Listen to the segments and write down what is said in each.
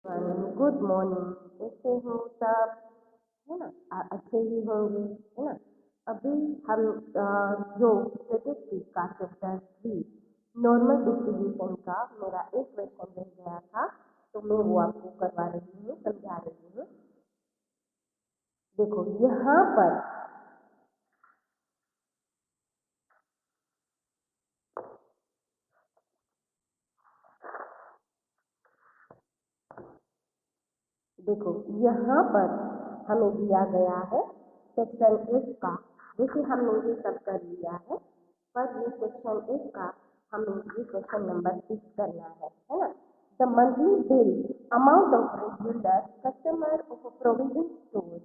Good morning. कैसे हो सब? है ना? अच्छे ही होंगे, है ना? अभी हम जो स्टेटिस्टिक्स का चैप्टर 3 नॉर्मल डिस्ट्रीब्यूशन का मेरा एक क्वेश्चन रह गया था, तो मैं वो आपको करवा रही हूँ, समझा रही हूँ। देखो यहाँ पर देखो यहाँ पर हमें दिया गया है सेक्शन एफ का। जैसे हमने ये सब कर लिया है, पर ये सेक्शन एफ का हमें ये क्वेश्चन नंबर 6 करना है ना? The monthly bill amount of regular customer of a provision store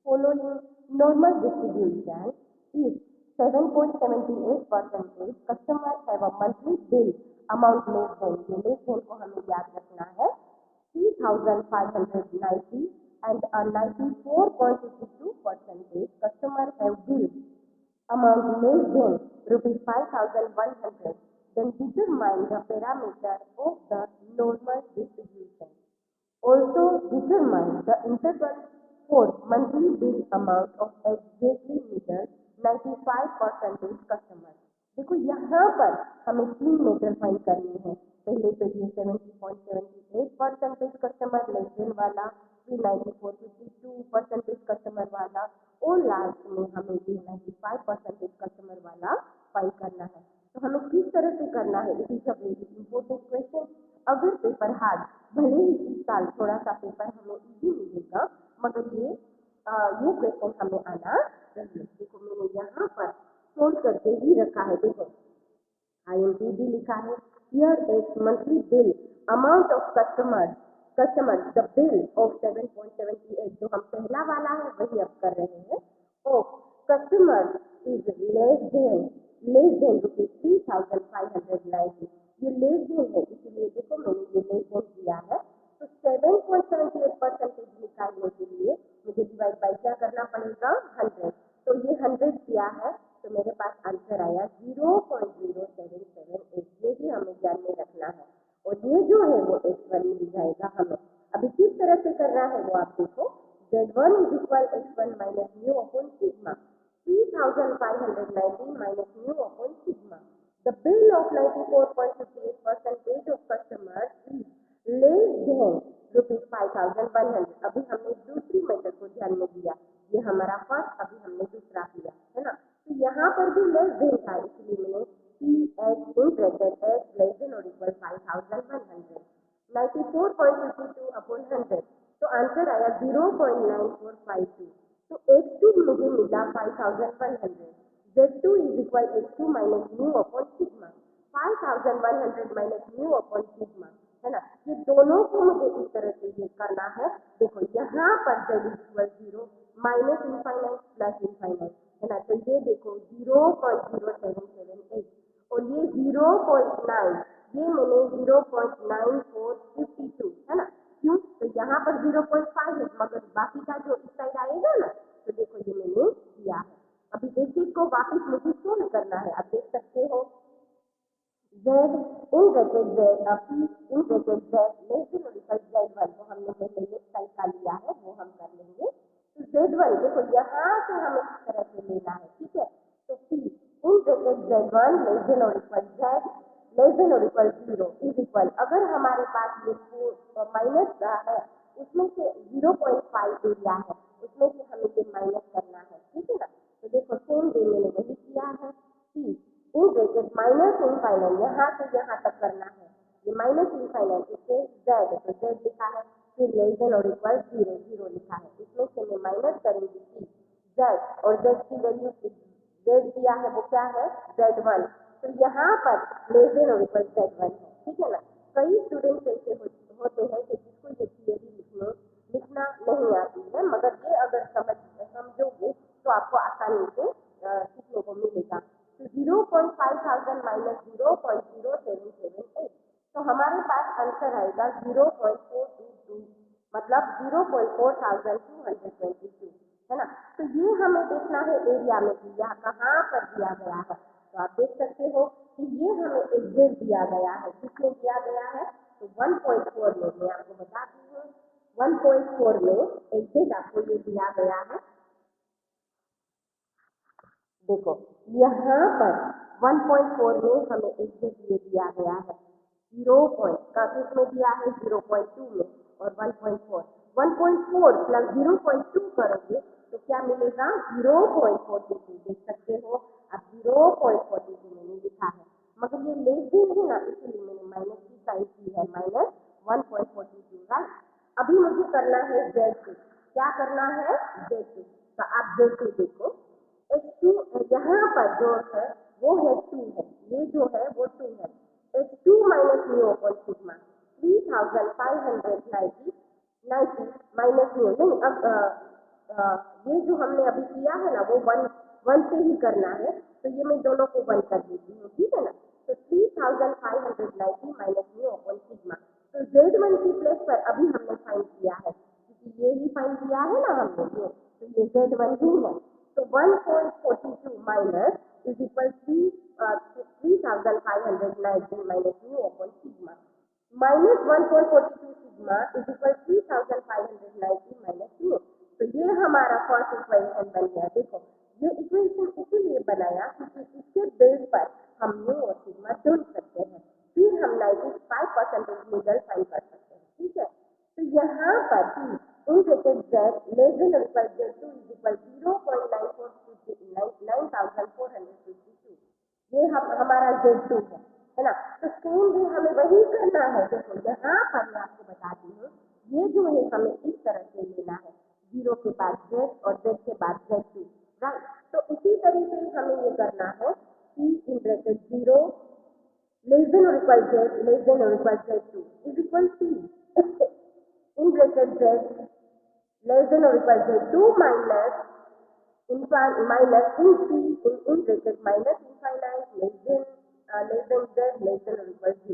following normal distribution is 7.78%. Customer have a monthly bill amount less than, ये less than को हमें याद रखना है, 3,590 and a 94.52% customer have bill amount less than rupees 5,100. Then determine the parameter of the normal distribution. Also determine the interval for monthly bill amount of exactly middle 95% customer. देखो यहाँ पर हमें 3 method find करनी है। पहले तो ये 70.78% customer less than वाला, फिर 94.52% कस्टमर वाला, और लास्ट में हमें ये 95% कस्टमर वाला फाइंड करना है। तो हमें किस तरह से करना है? It is a very important question. अगर पेपर हार्ड, भले ही इस साल थोड़ा सा पेपर हमें इजी मिलेगा, मगर ये क्वेश्चन हमें आना चाहिए। देखो मैंने यहाँ पर सोल्व करके ही रखा है। देखो IMP भी लिखा है, here is monthly bill amount of customer the bill of 7.78, जो हम पहला वाला है वही अब कर रहे हैं, of customer is less than rupees 3,590। ये लेस देन है, इसलिए देखो मैंने ये लेस देन किया है। तो 7.78% निकालने के लिए मुझे डिवाइड बाय क्या करना पड़ेगा? 100। तो ये 100 किया है, तो मेरे पास आंसर आया 0.0778। ये भी हमें ध्यान में रखना है, और ये जो है वो x1 मिल जाएगा हमें। अभी किस तरह से करना है वो आप देखो। z1 is equal x1 minus mu upon sigma, 3,590 minus mu upon sigma. The bill of 94.58% of customer is less than rupees 5,100। अभी हमने दूसरी मेथड को ध्यान में दिया, ये हमारा फर्स्ट, अभी हमने दूसरा किया, है ना? तो यहाँ पर भी लेस देन था, इसलिए मैंने P H in bracket x less than और इक्वल 5,100, 94.52 अपॉन 100, तो आंसर आया 0.9452। तो x2 मुझे मिला 5,100, z2 is equal x2 minus mu upon sigma, 5,100 minus mu upon sigma, है ना? ये दोनों को मुझे इस तरह से ये करना है। देखो यहाँ पर z is equal 0 minus infinite plus infinite, है ना? तो ये देखो 0.0778, और ये 0.9, ये मैंने 0.9452, है ना? क्यों? तो यहाँ पर 0.5 है, मगर बाकी का जो इस साइड आएगा ना, तो देखो ये मैंने किया है। अभी एक एक को वापिस मुझे सोल्व करना है। आप देख सकते हो z in bracket z p in bracket z less than और इक्वल z1, तो हमने पहले लेफ्ट साइड का लिया है, वो हम कर लेंगे। तो z1 देखो यहाँ से हमें इस तरह से लेना है, ठीक है? तो p in bracket z1 less than और इक्वल z लेस देन और इक्वल 0 इज इक्वल, अगर हमारे पास ये माइनस का है, उसमें से 0.5 एरिया है, उसमें से हमें ये माइनस करना है, ठीक है ना? तो देखो सेम वे मैंने वही किया है। p in bracket minus infinite, यहाँ से यहाँ तक करना है, ये माइनस इनफाइनाइट, उससे z, तो z लिखा है, फिर लेस देन और इक्वल 0 लिखा है, इसमें से मैं माइनस करूंगी p z, और z की वैल्यू z दिया है वो क्या है? z1, तो यहाँ पर लेस देन और इक्वल z1 है, ठीक है ना? कई स्टूडेंट्स ऐसे होते हैं कि जिसको ये थियरी लिखना नहीं आती है, मगर ये अगर समझोगे तो आपको आसानी से सीखने को मिलेगा। तो 0.5000 माइनस 0.0778, तो हमारे पास आंसर आएगा 0.422, मतलब 0.4222, है ना? तो ये हमें देखना है एरिया में कि यह कहाँ पर दिया गया है। तो आप देख सकते हो कि ये हमें एग्जैक्ट दिया गया है, किसमें दिया गया है? तो 1.4 में, मैं आपको बताती हूँ 1.4 में एग्जैक्ट आपको ये दिया गया है। देखो यहाँ पर 1.4 में हमें एग्जैक्ट ये दिया गया है 0 पॉइंट का किस में दिया है 0.2 में और 1.4 1.4 प्लस 0.2 करोगे तो क्या मिलेगा 0.42 देख सकते हो। अब 0.42 मैंने लिखा है मगर ये लेस देन है ना इसलिए मैंने माइनस की साइन की है माइनस 1.42 राइट। अभी मुझे करना है Z2 क्या करना है Z2 तो आप Z2 देखो x2 यहाँ पर जो है वो है 2 है ये जो है वो 2 है x2 minus mu upon sigma 3590 minus mu नहीं अब ये जो हमने अभी किया है ना वो वन से ही करना है तो ये मैं दोनों को वन कर देती हूँ ठीक है ना। तो 3590 माइनस म्यू अपॉन सिग्मा तो Z1 की प्लेस पर अभी हमने फाइंड किया है क्योंकि ये ही फाइंड किया है ना हमने ये तो ये Z1 ही है। तो 1.42 minus is equal 3590 minus mu upon sigma minus 1.42 sigma is equal 3590 minus mu. तो ये हमारा फर्स्ट इक्वेशन बन गया। देखो ये इक्वेशन इसीलिए बनाया क्योंकि इसके बेस पर हम म्यू और सिग्मा ढूंढ सकते हैं फिर हम 95% मिडल फाइंड कर सकते हैं ठीक है। तो यहाँ पर ही in bracket z less than और इक्वल z2 इज इक्वल 0.9452 ये हमारा Z2 है ना। तो सेम वे हमें वही करना है। देखो यहाँ पर मैं आपको बताती हूँ ये जो है हमें इस तरह से लेना है 0 के बाद Z और Z के बाद Z2 राइट। तो इसी तरीके से हमें ये करना है P in bracket 0 less than और इक्वल Z लेस देन और equal Z2 is equal P in bracket Z less than और equal Z2 minus minus in P in bracket minus infinite less than Z less than or equal 0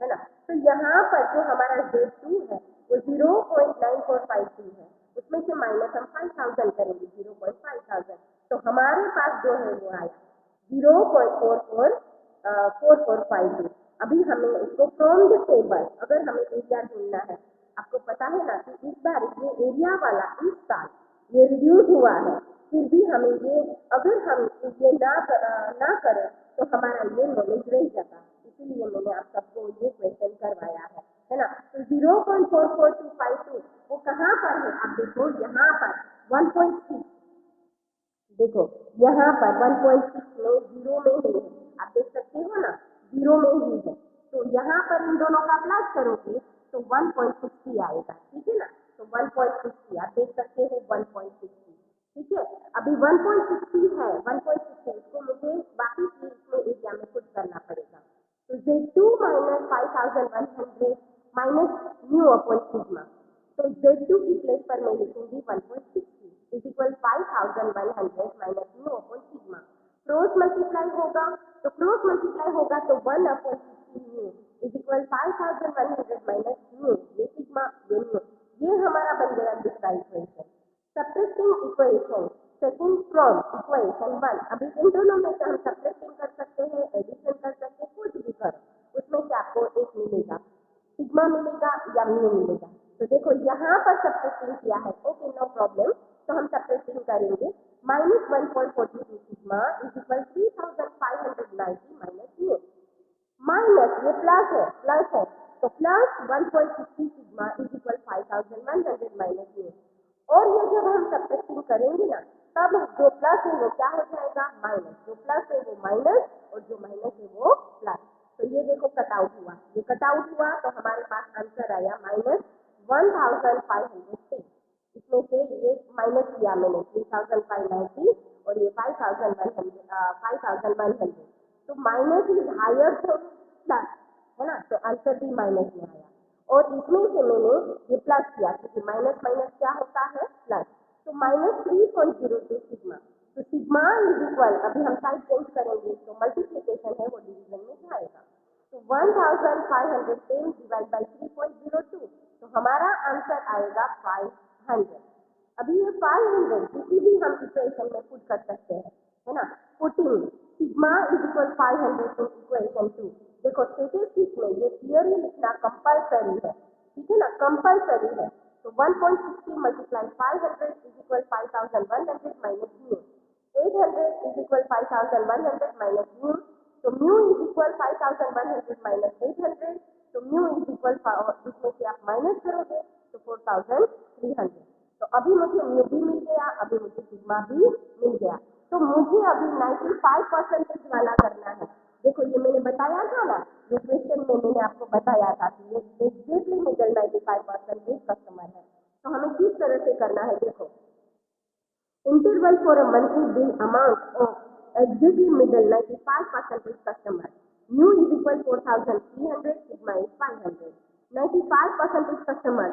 है ना। तो यहाँ पर जो हमारा Z2 है वो 0.9452 है उसमें से माइनस हम 5000 करेंगे 0.5000 तो हमारे पास जो है वो आया 0.4452। अभी हमें उसको फ्रॉम द टेबल अगर हमें एरिया ढूंढना है आपको पता है ना कि इस बार ये एरिया वाला इस साल ये रिड्यूस हुआ है फिर भी हमें ये अगर हम ये ना करें तो हमारा ये नॉलेज रह जाता इसीलिए मैंने आप सबको ये क्वेश्चन करवाया है ना। तो 0.44252 वो कहाँ पर है आप देखो यहाँ पर 1.6 देखो यहाँ पर 1.6 में 0 में ही है आप देख सकते हो ना 0 में ही है। तो यहाँ पर इन दोनों का प्लस करोगे तो 1.60 आएगा ठीक है ना। तो 1.60 आप देख सकते हो 1.60 ठीक है। अभी 1.60 है 1.60 इसको मुझे बाकी चीज में एरिया में कुछ करना पड़ेगा। तो Z2 minus 5100 minus mu upon sigma तो Z2 की प्लेस पर मैं लिखूंगी 1.60 is equal 5100 minus mu upon sigma cross multiply होगा तो क्रॉस मल्टीप्लाई होगा तो 1 upon 60 mu is equal 5100 minus mu ये सिग्मा ये म्यू ये हमारा बन गया दूसरा equation. Subtracting equation second from equation 1 अभी इन दोनों में से हम सबट्रैक्टिंग कर सकते हैं एडिशन कर सकते हैं कुछ भी करो उसमें से आपको एक मिलेगा सिग्मा मिलेगा या म्यू मिलेगा। तो देखो यहाँ पर सबट्रैक्टिंग किया है ओके नो प्रॉब्लम तो हम सबट्रैक्टिंग करेंगे minus 1.42 sigma is equal 3590 minus mu minus ये प्लस है तो plus 1.60 sigma is equal 5100 minus mu और ये जब हम सबट्रैक्टिंग करेंगे ना तब जो प्लस है वो क्या हो जाएगा माइनस जो प्लस है वो माइनस और जो माइनस है वो प्लस। तो ये देखो कट आउट हुआ ये कट आउट हुआ तो हमारे पास आंसर आया माइनस 1510 इसमें से ये माइनस किया मैंने 3590 और ये 5100 तो minus is higher than plus है ना। तो आंसर भी माइनस में आया और इसमें से मैंने ये प्लस किया क्योंकि माइनस माइनस क्या होता है प्लस। तो माइनस 3.02 सिग्मा तो सिग्मा इज इक्वल अभी हम साइड चेंज करेंगे तो मल्टीप्लीकेशन है वो डिवीजन में जाएगा। तो 1510 डिवाइड बाई 3.02 तो हमारा आंसर आएगा 500। अभी ये 500 किसी भी हम इक्वेशन में पुट कर सकते हैं है ना। Putting sigma is equal 500 in equation 2 देखो स्टैटिस्टिक्स में ये थियरी लिखना कंपलसरी है ठीक है ना कंपलसरी है। So 1.60 multiplied 500 is equal 5100 minus mu. 800 is equal 5100 minus mu. So mu is equal 5100 minus 800. तो म्यू इज इक्वल, इसमें से आप माइनस करोगे तो 4300। तो अभी मुझे म्यू भी मिल गया, अभी मुझे सिग्मा भी मिल गया। तो मुझे अभी 95% वाला करना है। देखो ये मैंने बताया था ना, ये क्वेश्चन में मैंने आपको बताया था कि ये एग्जैक्टली मिडल 95% कस्टमर है। तो हमें किस तरह से करना है, देखो interval for a monthly bill amount of exactly middle 95% customer. Mu is equal 4300, sigma is 500. 95% customer,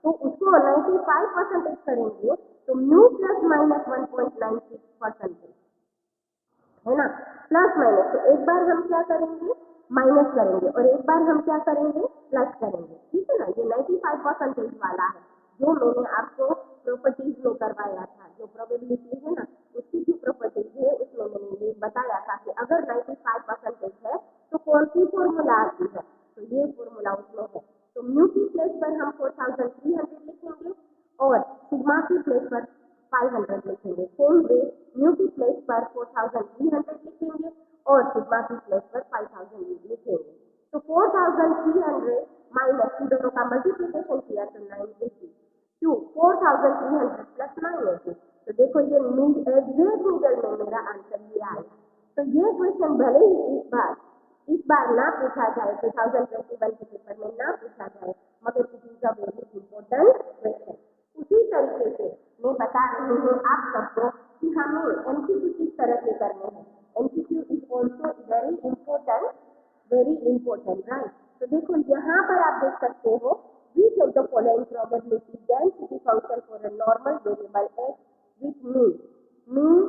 तो उसको 95% करेंगे तो mu प्लस माइनस 1.96% है ना, प्लस माइनस। तो एक बार हम क्या करेंगे, माइनस करेंगे और एक बार हम क्या करेंगे, प्लस करेंगे। ठीक है ना, ये 95% वाला है जो मैंने आपको प्रॉपर्टीज में करवाया था। जो प्रोबेबिलिटी है ना, उसकी जो प्रॉपर्टीज है उसमें मैंने ये बताया था कि अगर 95% है तो कौन सी फॉर्मूला आती है, तो ये फॉर्मूला उसमें है। तो म्यू की प्लेस पर हम 4300 लिखेंगे और सिग्मा की प्लेस पर 500 लिखेंगे। सेम वे म्यू की प्लेस पर 4300 लिखेंगे और सिग्मा की प्लेस पर 5000 लिखेंगे। तो 4300 माइनस इन दोनों का मल्टीप्लिकेशन किया तो 980 टू 4300 प्लस 980। तो देखो ये एग्जैक्ट मिडल में मेरा आंसर ये आया। तो ये क्वेश्चन भले ही इस बार ना पूछा जाए, 2021 के पेपर में ना पूछा जाए, मगर it is a very important question. उसी तरीके से मैं बता रही हूँ आप सबको कि हमें एमसीक्यू किस तरह से करने हैं। MCQ is also very important right. तो देखो यहाँ पर आप देख सकते हो, which of the following probability density function for a normal variable x with mean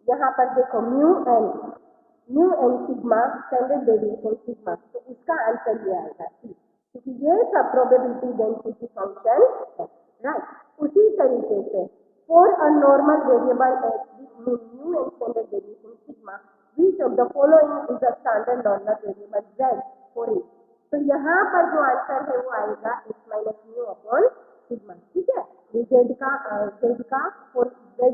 यहाँ पर देखो mu and sigma standard deviation sigma, तो उसका आंसर ये आएगा सी, क्योंकि ये सब प्रोबेबिलिटी डेंसिटी फंक्शन है राइट। उसी तरीके से for a normal variable X with mean mu and standard deviation sigma, which of the following is a standard normal variable Z for it. तो यहाँ पर जो आंसर है वो आएगा X minus mu upon sigma. ठीक है, ये जेड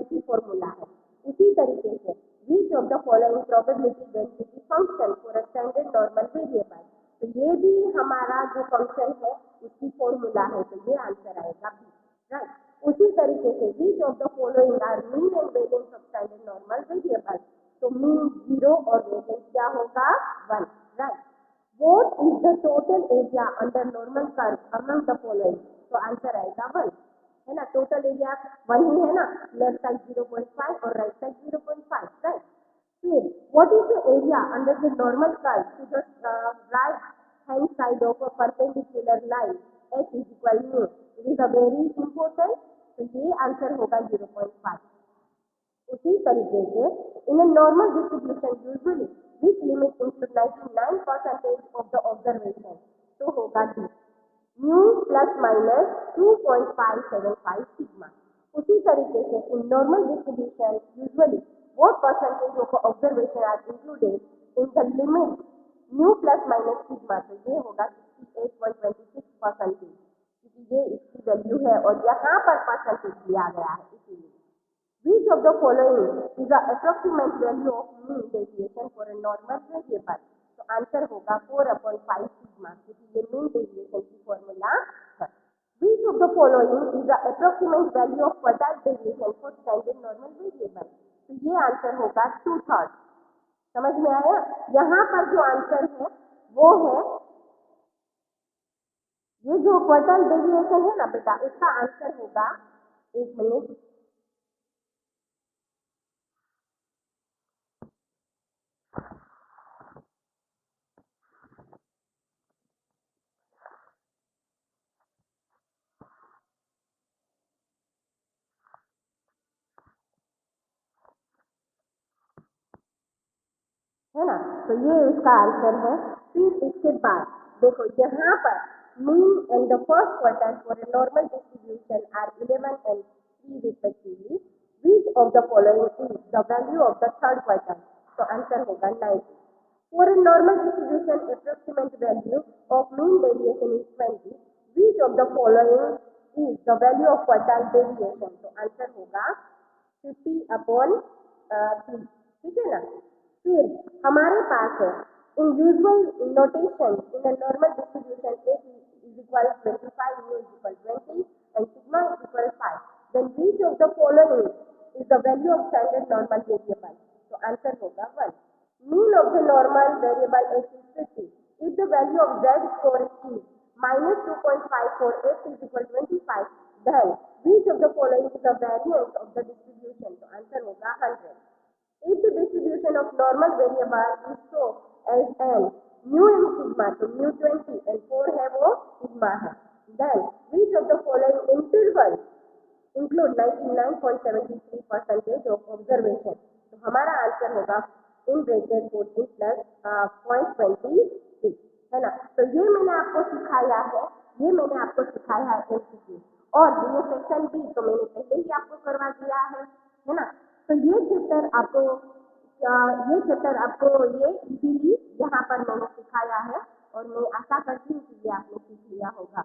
की फॉर्मूला है। उसी तरीके से which of the following probability density function for a standard normal variable, तो ये भी हमारा जो फंक्शन है उसकी फॉर्मूला है, तो ये आंसर आएगा बी राइट। उसी तरीके से which of the following are mean and variance of standard normal variable, तो मीन 0 और वेरिएंस क्या होगा 1 right. What is the total area under normal curve among the following, तो आंसर आएगा 1 है ना। टोटल एरिया 1 ही है ना, लेफ्ट साइड 0.5 और राइट साइड 0.5 राइट। फिर what is the area under the normal curve to the right hand side of a perpendicular line x is equal mu, it is a very important. तो ये answer होगा 0.5। उसी तरीके से in a normal distribution usually which limit include 99% of the observation, तो होगा the mu plus minus 2.575 sigma. उसी तरीके से in normal distribution usually what percentage of observation are included in the limit mu plus minus sigma, तो ये होगा 68.26%, क्योंकि ये इसकी वैल्यू है और यहाँ पर परसेंटेज दिया गया है इसीलिए। Which of the following is the approximate value of mean deviation for a normal variable, तो आंसर होगा 4/5 सिग्मा, क्योंकि ये मीन डेविएशन की फॉर्मूला है। Which of the following is the approximate value of quartile deviation for standard normal variable, तो ये answer होगा 2/3। समझ में आया। यहाँ पर जो आंसर है वो है ये जो क्वार्टाइल डेविएशन है ना बेटा, उसका आंसर होगा, एक मिनट, है ना। तो ये उसका आंसर है। फिर इसके बाद देखो यहाँ पर mean and the first quartile for a normal distribution are 11 and 3 respectively, which of the following is the value of the third quartile, तो आंसर होगा 90। For a normal distribution approximate value of mean deviation is 20, which of the following is the value of quartile deviation. तो answer होगा 50/3, ठीक है ना। फिर हमारे पास है इन usual notation in a normal distribution A is equal 25, mu is equal 20 and sigma is equal 5, then which of the following is the value of standard normal variable? तो answer होगा 1। Mean of the normal variable x is 50. If the value of z score is minus 2.548 is equal 25, then which of the following is the variance of the distribution? तो answer होगा 100। If the distribution of normal variable is so as n mu and sigma, तो mu 20 and 4 है वो sigma है, then which of the following interval include 99.73% of observation? तो हमारा answer होगा in bracket 14 plus 0.26, है ना। तो ये मैंने आपको सिखाया है, एमसीक्यू। और ये सेक्शन बी तो मैंने पहले ही आपको करवा दिया है ना। तो ये चैप्टर आपको ये इजीली यहाँ पर मैंने सिखाया है और मैं आशा करती हूँ कि ये आपने सीख लिया होगा।